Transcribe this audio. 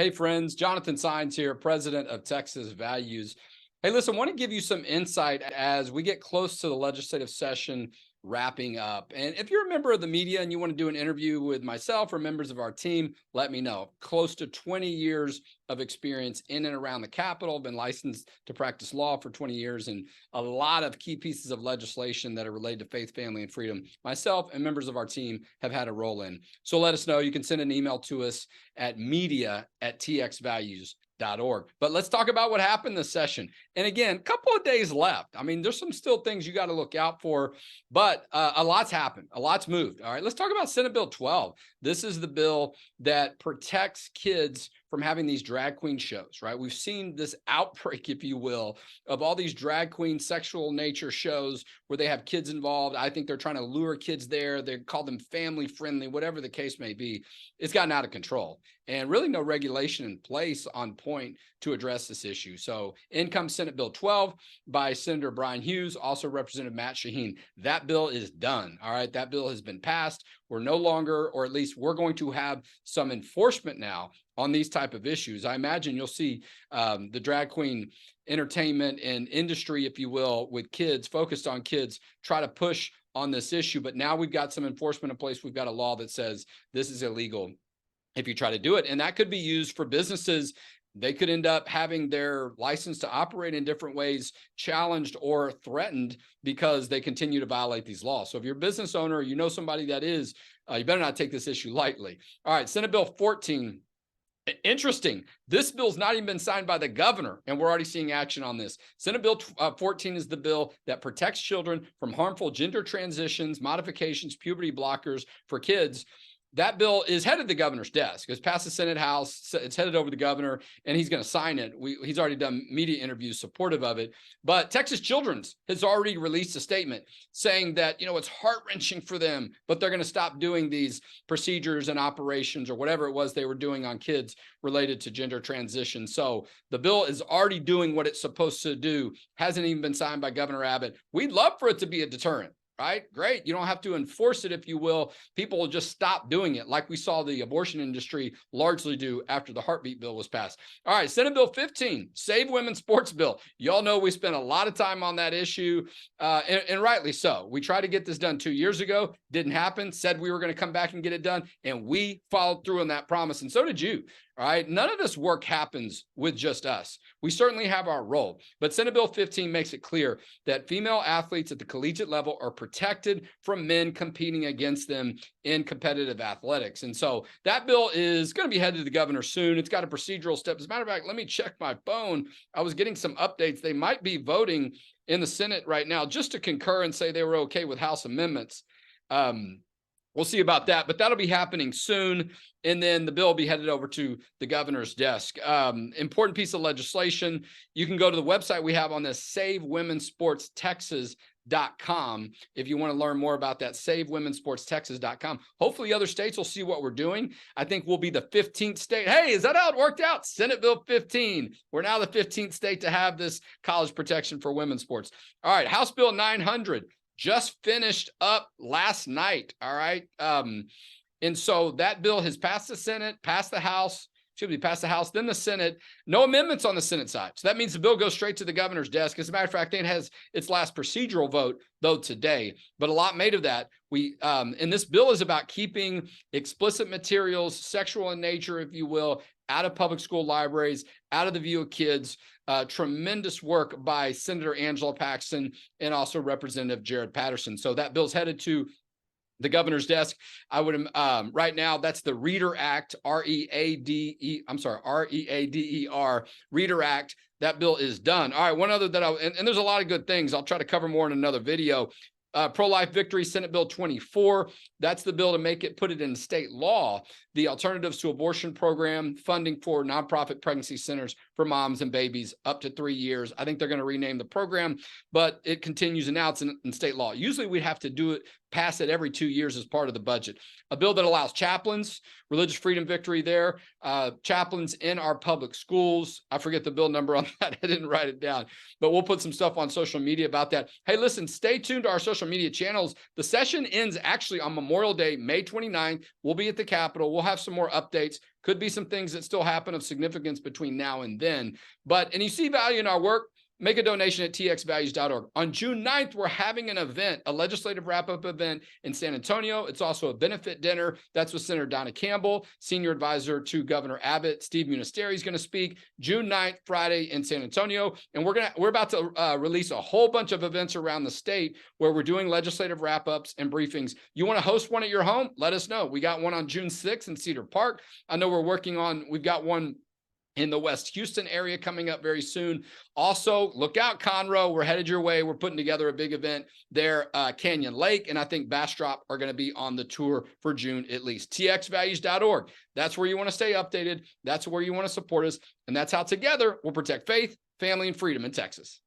Hey friends, Jonathan Saenz here, president of Texas Values. Hey, listen, I want to give you some insight as we get close to the legislative session wrapping up. And if you're a member of the media and you want to do an interview with myself or members of our team, let me know. Close to 20 years of experience in and around the Capitol, been licensed to practice law for 20 years, and a lot of key pieces of legislation that are related to faith, family, and freedom. Myself and members of our team have had a role in. So let us know. You can send an email to us at media@txvalues.org. But let's talk about what happened this session. And again, a couple of days left. I mean, there's some still things you got to look out for, but a lot's happened. A lot's moved. All right, let's talk about Senate Bill 12. This is the bill that protects kids from having these drag queen shows, right? We've seen this outbreak, if you will, of all these drag queen sexual nature shows where they have kids involved. I think they're trying to lure kids there. They call them family friendly, whatever the case may be. It's gotten out of control and really no regulation in place on point to address this issue. So in comes Senate Bill 12 by Senator Bryan Hughes, also Representative Matt Shaheen. That bill is done. All right. That bill has been passed. We're no longer, or at least we're going to have some enforcement now on these type of issues. I imagine you'll see the drag queen entertainment and industry, if you will, with kids, focused on kids, try to push on this issue. But now we've got some enforcement in place. We've got a law that says this is illegal if you try to do it. And that could be used for businesses. They could end up having their license to operate in different ways challenged or threatened because they continue to violate these laws. So if you're a business owner, or you know somebody that is, you better not take this issue lightly. All right, Senate Bill 14. Interesting. This bill's not even been signed by the governor, and we're already seeing action on this. Senate Bill 14 is the bill that protects children from harmful gender transitions, modifications, puberty blockers for kids. That bill is headed to the governor's desk. It's passed the Senate House. It's headed over to the governor, and he's going to sign it. He's already done media interviews supportive of it. But Texas Children's has already released a statement saying that, it's heart-wrenching for them, but they're going to stop doing these procedures and operations or whatever it was they were doing on kids related to gender transition. So the bill is already doing what it's supposed to do. Hasn't even been signed by Governor Abbott. We'd love for it to be a deterrent. Right? Great. You don't have to enforce it, if you will. People will just stop doing it, like we saw the abortion industry largely do after the heartbeat bill was passed. All right, Senate Bill 15, Save Women's Sports Bill. Y'all know we spent a lot of time on that issue, and rightly so. We tried to get this done 2 years ago. Didn't happen. Said we were going to come back and get it done, and we followed through on that promise, and so did you. All right. None of this work happens with just us. We certainly have our role, but Senate Bill 15 makes it clear that female athletes at the collegiate level are protected from men competing against them in competitive athletics. And so that bill is going to be headed to the governor soon. It's got a procedural step. As a matter of fact, let me check my phone. I was getting some updates. They might be voting in the Senate right now just to concur and say they were okay with House amendments. We'll see about that, but that'll be happening soon. And then the bill will be headed over to the governor's desk. Important piece of legislation. You can go to the website we have on this, SaveWomenSportsTexas.com. If you want to learn more about that, SaveWomenSportsTexas.com. Hopefully other states will see what we're doing. I think we'll be the 15th state. Hey, is that how it worked out? Senate Bill 15. We're now the 15th state to have this college protection for women's sports. All right, House Bill 900. Just finished up last night. All right. And so that bill has passed the Senate, passed the House, then the Senate. No amendments on the Senate side. So that means the bill goes straight to the governor's desk. As a matter of fact, it has its last procedural vote, though, today. But a lot made of that. And this bill is about keeping explicit materials, sexual in nature, if you will, out of public school libraries, out of the view of kids. Tremendous work by Senator Angela Paxton and also Representative Jared Patterson. So that bill's headed to the governor's desk. I would right now, that's the Reader Act, R-E-A-D-E-R, Reader Act. That bill is done. All right, one other that and there's a lot of good things. I'll try to cover more in another video. Pro-life victory, Senate Bill 24. That's the bill to put it in state law, the Alternatives to Abortion program, funding for nonprofit pregnancy centers for moms and babies up to 3 years. I think they're going to rename the program, but it continues, and now it's in state law. Usually we'd have to do it pass it every 2 years as part of the budget. A bill that allows chaplains, religious freedom victory there, chaplains in our public schools. I forget the bill number on that. I didn't write it down, but we'll put some stuff on social media about that. Hey, listen, stay tuned to our social media channels. The session ends actually on Memorial Day, May 29th. We'll be at the Capitol. We'll have some more updates. Could be some things that still happen of significance between now and then. And you see value in our work, make a donation at txvalues.org. On June 9th, we're having an event, a legislative wrap-up event in San Antonio. It's also a benefit dinner. That's with Senator Donna Campbell, senior advisor to Governor Abbott. Steve Munisteri is going to speak June 9th, Friday in San Antonio. And we're about to release a whole bunch of events around the state where we're doing legislative wrap-ups and briefings. You want to host one at your home? Let us know. We got one on June 6th in Cedar Park. I know we've got one in the West Houston area coming up very soon. Also, look out, Conroe. We're headed your way. We're putting together a big event there, Canyon Lake, and I think Bastrop are going to be on the tour for June at least. txvalues.org. That's where you want to stay updated. That's where you want to support us. And that's how together we'll protect faith, family, and freedom in Texas.